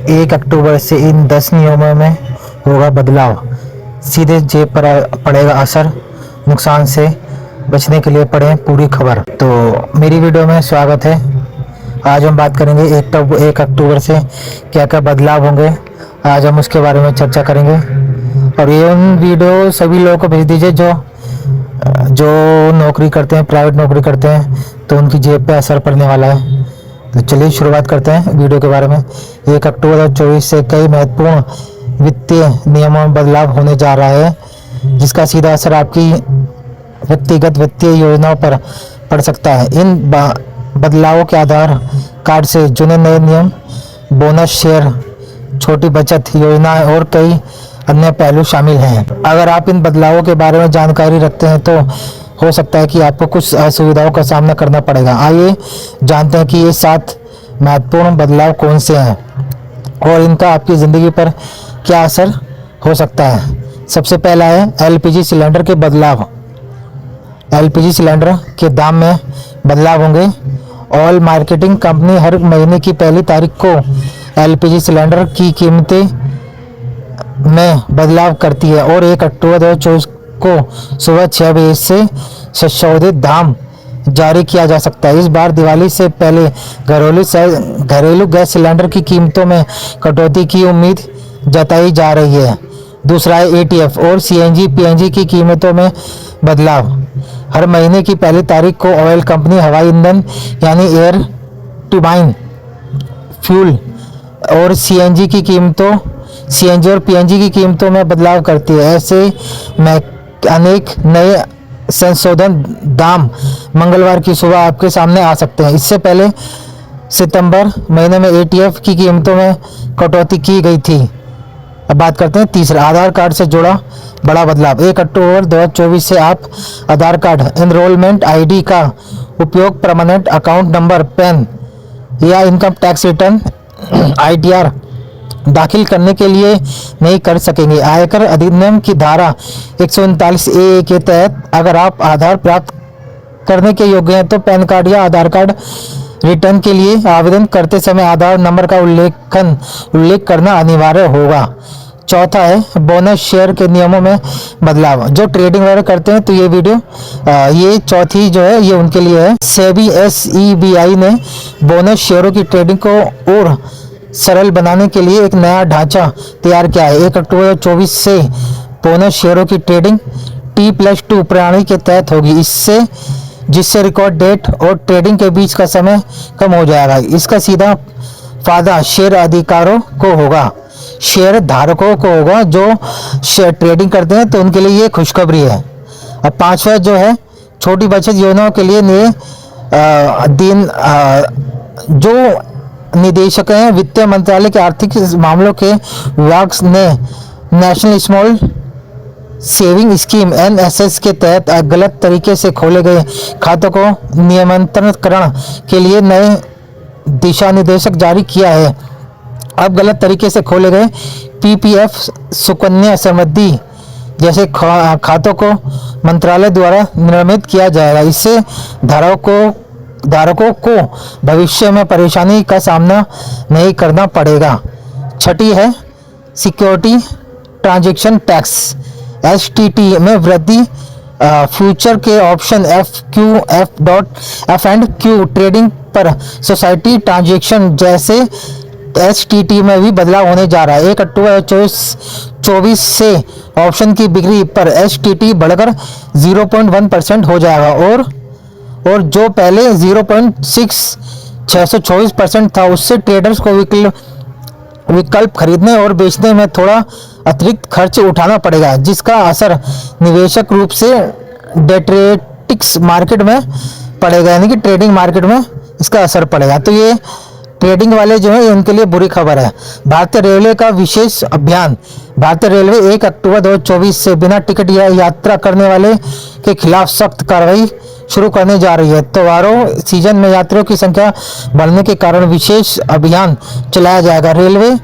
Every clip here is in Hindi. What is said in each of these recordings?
1 अक्टूबर से इन 10 नियमों में होगा बदलाव। सीधे जेब पर पड़ेगा असर। नुकसान से बचने के लिए पढ़ें पूरी खबर। तो मेरी वीडियो में स्वागत है। आज हम बात करेंगे 1 अक्टूबर से क्या क्या बदलाव होंगे। आज हम उसके बारे में चर्चा करेंगे। और ये वीडियो सभी लोगों को भेज दीजिए जो नौकरी करते हैं, प्राइवेट नौकरी करते हैं, तो उनकी जेब पे असर पड़ने वाला है। तो चलिए शुरुआत करते हैं वीडियो के बारे में। 1 अक्टूबर 2024 से कई महत्वपूर्ण वित्तीय नियमों में बदलाव होने जा रहा है, जिसका सीधा असर आपकी व्यक्तिगत वित्तीय योजनाओं पर पड़ सकता है। इन बदलावों के आधार कार्ड से जुड़े नए नियम, बोनस शेयर, छोटी बचत योजनाएं और कई अन्य पहलू शामिल हैं। अगर आप इन बदलावों के बारे में जानकारी रखते हैं तो हो सकता है कि आपको कुछ असुविधाओं का सामना करना पड़ेगा। आइए जानते हैं कि ये 7 महत्वपूर्ण बदलाव कौन से हैं और इनका आपकी ज़िंदगी पर क्या असर हो सकता है। सबसे पहला है एलपीजी सिलेंडर के बदलाव। एलपीजी सिलेंडर के दाम में बदलाव होंगे। ऑयल मार्केटिंग कंपनी हर महीने की पहली तारीख को एलपीजी सिलेंडर की कीमतें में बदलाव करती है और 1 अक्टूबर 2024 को सुबह 6 बजे से संशोधित दाम जारी किया जा सकता है। इस बार दिवाली से पहले घरेलू गैस सिलेंडर की कीमतों में कटौती की उम्मीद जताई जा रही है। दूसरा है एटीएफ और सीएनजी पीएनजी की कीमतों में बदलाव। हर महीने की पहली तारीख को ऑयल कंपनी हवाई ईंधन यानी एयर टर्बाइन फ्यूल और सीएनजी और पीएनजी की कीमतों में बदलाव करती है। ऐसे में अनेक नए संशोधन दाम मंगलवार की सुबह आपके सामने आ सकते हैं। इससे पहले सितंबर महीने में एटीएफ की कीमतों में कटौती की गई थी। अब बात करते हैं तीसरा, आधार कार्ड से जुड़ा बड़ा बदलाव। 1 अक्टूबर 2024 से आप आधार कार्ड एनरोलमेंट आईडी का उपयोग परमानेंट अकाउंट नंबर, पैन या इनकम टैक्स रिटर्न आईटीआर दाखिल करने के लिए नहीं कर सकेंगे। आयकर अधिनियम की धारा 139A के तहत अगर आप आधार प्राप्त करने के योग्य हैं तो पैन कार्ड या आधार कार्ड रिटर्न के लिए आवेदन करते समय आधार नंबर का उल्लेख करना अनिवार्य होगा। चौथा है बोनस शेयर के नियमों में बदलाव। जो ट्रेडिंग वगैरह करते हैं तो ये वीडियो ये चौथी जो है ये उनके लिए है। सेबी SEBI ने बोनस शेयरों की ट्रेडिंग को और सरल बनाने के लिए एक नया ढांचा तैयार किया है। 1 अक्टूबर 2024 से बोनस शेयरों की ट्रेडिंग T+2 प्रणाली के तहत होगी, जिससे रिकॉर्ड डेट और ट्रेडिंग के बीच का समय कम हो जाएगा। इसका सीधा फायदा शेयर अधिकारों को होगा, शेयर धारकों को होगा जो शेयर ट्रेडिंग करते हैं, तो उनके लिए ये खुशखबरी है। अब पांचवा जो है छोटी बचत योजनाओं के लिए जो निदेशक हैं वित्त मंत्रालय के आर्थिक मामलों के विभाग ने national small saving scheme NSS के तहत गलत तरीके से खोले गए खातों को नियंत्रण के लिए नए दिशा निर्देशक जारी किया है। अब गलत तरीके से खोले गए PPF, सुकन्या समृद्धि जैसे खातों को मंत्रालय द्वारा निर्मित किया जाएगा। इससे धारकों को भविष्य में परेशानी का सामना नहीं करना पड़ेगा। छठी है सिक्योरिटी ट्रांजैक्शन टैक्स STT में वृद्धि। फ्यूचर के ऑप्शन F&Q ट्रेडिंग पर सोसाइटी ट्रांजैक्शन जैसे STT में भी बदलाव होने जा रहा है। 1 अक्टूबर 2024 से ऑप्शन की बिक्री पर STT बढ़कर 0.1% हो जाएगा और जो पहले 0.624% था, उससे ट्रेडर्स को विकल्प खरीदने और बेचने में थोड़ा अतिरिक्त खर्च उठाना पड़ेगा, जिसका असर निवेशक रूप से डेरिवेटिव्स मार्केट में पड़ेगा, यानी कि ट्रेडिंग मार्केट में इसका असर पड़ेगा। तो ये ट्रेडिंग वाले जो है उनके लिए बुरी खबर है। भारतीय रेलवे का विशेष अभियान। भारतीय रेलवे 1 अक्टूबर 2024 से बिना टिकट या यात्रा करने वाले के खिलाफ सख्त कार्रवाई शुरू करने जा रही है। त्योहारों सीजन में यात्रियों की संख्या बढ़ने के कारण विशेष अभियान चलाया जाएगा। रेलवे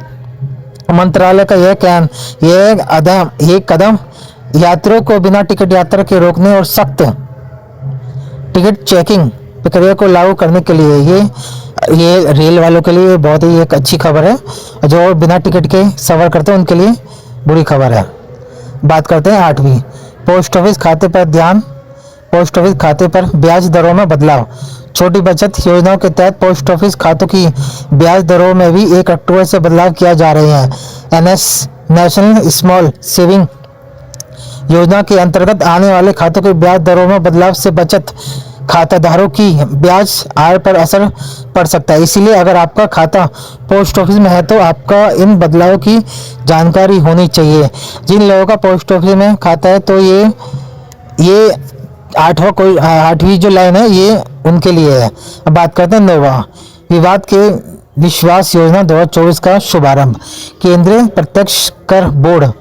मंत्रालय का यह कदम यात्रियों को बिना टिकट यात्रा के रोकने और सख्त टिकट चेकिंग प्रक्रिया को लागू करने के लिए ये रेल वालों के लिए बहुत ही एक अच्छी खबर है, जो बिना टिकट के सफ़र करते हैं उनके लिए बुरी खबर है। बात करते हैं 8वीं, पोस्ट ऑफिस खाते पर ध्यान। पोस्ट ऑफिस खाते पर ब्याज दरों में बदलाव। छोटी बचत योजनाओं के तहत पोस्ट ऑफिस खातों की ब्याज दरों में भी 1 अक्टूबर से बदलाव किया जा रहे हैं। नेशनल स्मॉल सेविंग योजना के अंतर्गत आने वाले खातों के ब्याज दरों में बदलाव से बचत खाताधारकों की ब्याज आय पर असर पड़ सकता है। इसीलिए अगर आपका खाता पोस्ट ऑफिस में है तो आपका इन बदलावों की जानकारी होनी चाहिए। जिन लोगों का पोस्ट ऑफिस में खाता है तो ये 8वीं जो लाइन है ये उनके लिए है। अब बात करते हैं 9वां, विवाद के विश्वास योजना 2024 का शुभारंभ। केंद्रीय प्रत्यक्ष कर बोर्ड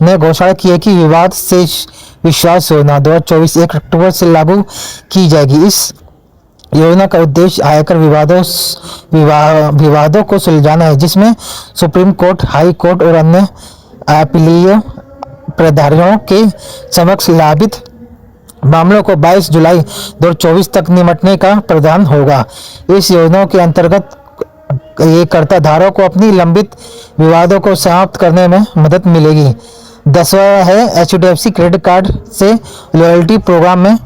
ने घोषणा की है कि विवाद से विश्वास योजना 2024 1 अक्टूबर से लागू की जाएगी। इस योजना का उद्देश्य आयकर विवादों को सुलझाना है, जिसमें सुप्रीम कोर्ट, हाई कोर्ट और अन्य अपीलीय प्राधिकरणों के समक्ष लंबित मामलों को 22 जुलाई 2024 तक निपटने का प्रावधान होगा। इस योजना के अंतर्गत ये कर्ताधारकों को अपनी लंबित विवादों को समाप्त करने में मदद मिलेगी। 10वां है HDFC क्रेडिट कार्ड से लॉयल्टी प्रोग्राम में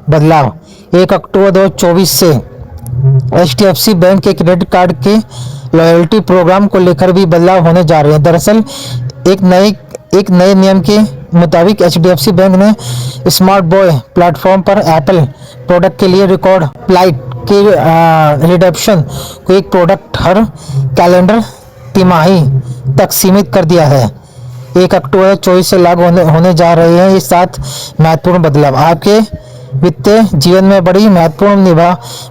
बदलाव। 1 अक्टूबर 2024 से HDFC बैंक के क्रेडिट कार्ड के लॉयल्टी प्रोग्राम को लेकर भी बदलाव होने जा रहे हैं। दरअसल एक नए नियम के मुताबिक HDFC बैंक ने स्मार्ट बॉय प्लेटफॉर्म पर एप्पल प्रोडक्ट के लिए रिकॉर्ड फ्लाइट के रिडम्पशन को एक प्रोडक्ट हर कैलेंडर तिमाही तक सीमित कर दिया है। 1 अक्टूबर 2024 से लागू होने जा रहे हैं ये 7 महत्वपूर्ण बदलाव आपके वित्तीय जीवन में बड़ी महत्वपूर्ण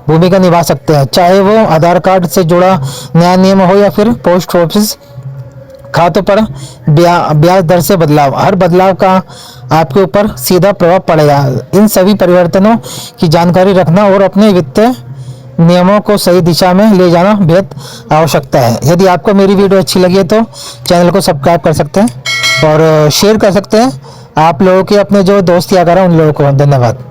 भूमिका निभा सकते हैं, चाहे वो आधार कार्ड से जुड़ा नया नियम हो या फिर पोस्ट ऑफिस खातों पर ब्याज दर से बदलाव। हर बदलाव का आपके ऊपर सीधा प्रभाव पड़ेगा। इन सभी परिवर्तनों की जानकारी रखना और अपने वित्तीय नियमों को सही दिशा में ले जाना बेहद आवश्यकता है। यदि आपको मेरी वीडियो अच्छी लगी है तो चैनल को सब्सक्राइब कर सकते हैं और शेयर कर सकते हैं आप लोगों के अपने जो दोस्त या अगर उन लोगों को। धन्यवाद।